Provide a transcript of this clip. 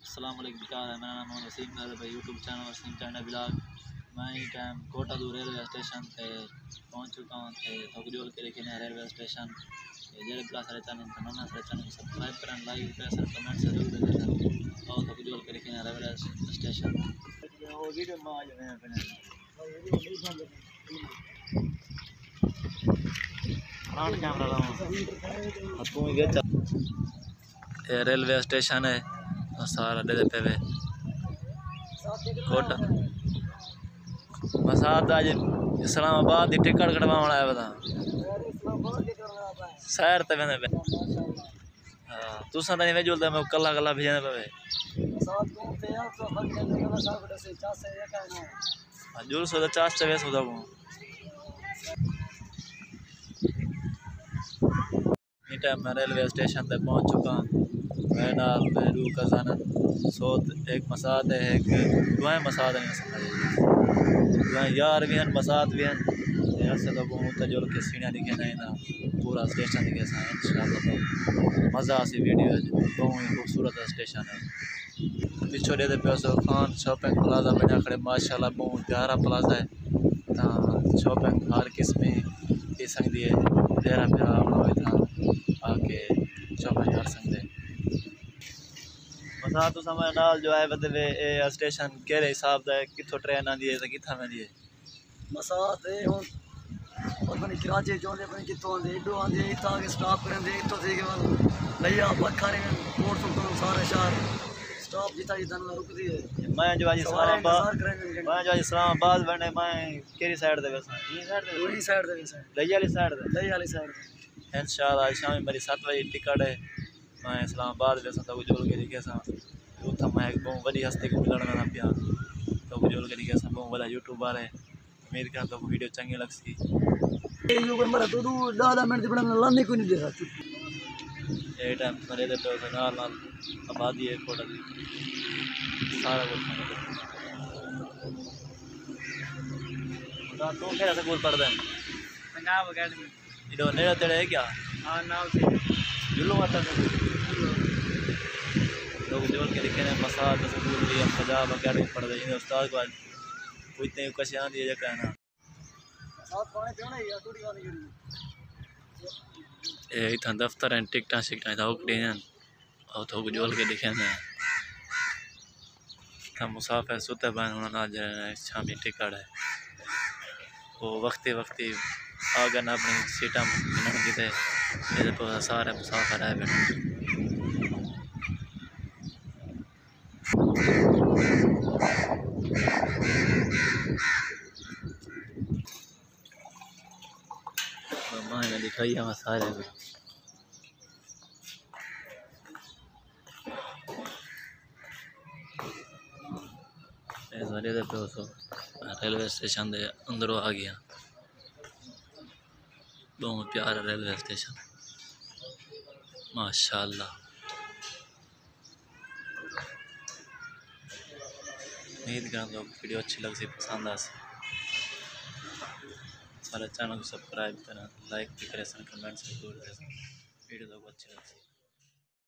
अस्सलाम वालेकुम, क्या है। मेरा नाम वसीम है भाई, YouTube channel Wasim China blog. मैं ही टाइम कोटा दूर रेलवे स्टेशन पे पहुँच चुका हूँ। थोकजोल के लेकिन रेलवे स्टेशन जेड़े प्ला सारे चैनल तो नन्ना सारे चैनल को सब्सक्राइब करें, लाइक करें, कमेंट से जरूर दें। और थोकजोल के लेकिन रेलवे स्टेशन रेलवे स्टेशन है सारा दे पे वे कोटा मसाद आज इस्लामाबाद की टिकट कटवाना है बता शहर ते वेंदे पे। हां तुसा नहीं वे जुलदा मैं कल्ला कल्ला भेजने पे जुल सो दा चास वे सो दा टाइम मैं रेलवे स्टेशन पे पहुंच चुका हूं। मैं नाल मेरू कज़न सोत एक मसाद है, एक दुआएं मसाद है, दुआएं यार भी हैं, मसाद भी हैं। यार से तो बहुत तजुल के सीढ़ियां दिखे नहीं ना पूरा स्टेशन दिखे सा इंशाल्लाह। तो मज़ा आसी वीडियो है, बहुत ही खूबसूरत स्टेशन है। पिछोड़े दे पैसो खान शॉपिंग प्लाजा बना खड़े माशाल्लाह, बहुत प्यारा प्लाजा है। शॉपिंग हर किस्म की सकती है, तेरा प्यारा था आके शॉपिंग कर सकते। मसा तो समय नाल जो है बदले ए स्टेशन केरे हिसाब दा किथों ट्रेन आंदी है ते किथा वेंदी है। मसा ते हुन अपनी कराची चोंदे अपनी किथों आंदे इडो आंदे इथा के स्टॉप करंदे इथों से के भैया बखाने में कोट तो सारे शहर स्टॉप जिता जिता रुकदी है। मैं जो आज इस्लामाबाद बने मैं केरी साइड दे वैसा ये साइड दे वही साइड दे वैसा लई वाली साइड इंशाल्लाह शाम मेरी 7 बजे टिकट है। मैं इस्लामाबाद वैसा तो जोल के दिखे सा उथा मैं एक बहुत बड़ी हस्ती को मिलने वाला पिया तो जोल के दिखे सा बहुत बड़ा यूट्यूबर है। उम्मीद करता हूं वीडियो चंगी लगसी। ये मेरा तो 10 मिनट बड़ा लाने को नहीं दे रहा ए टाइम मेरे दे तो नाल नाल आबादी है कोटा दी सारा कुछ तो मेरा स्कूल पढ़दा है पंजाब एकेडमी इधर नेड़े तेड़े है क्या। हां नाम से जुल्लू माता लोग जोल के लिखे ने मसाद स्कूल भी पंजाब एकेडमी पढ़दे इन उस्ताद को पूछते हैं कशां दी जगह ना साथ पानी पीना है या थोड़ी गानी करी ए इथां दफ्तर एंड टिकटां शिकटां था ओकड़े हैं और तो जोल के लिखे ने था मुसाफिर सुते बन होना आज शामी टिकट है वो वक्ती आगे ना अपनी सीटा मिलने की तो सारे मुसाफिर है बैठे। मैंने दिखाई है सारे रेलवे स्टेशन दे अंदरों आ गया। बहुत प्यारा रेलवे स्टेशन माशाल्लाह। उम्मीद करता हूँ वीडियो अच्छी लग सी पसंद आ सी। सारे चैनल को सब्सक्राइब करें, लाइक भी करें, कमेंट से जरूर करें। वीडियो तो अच्छी लग सी।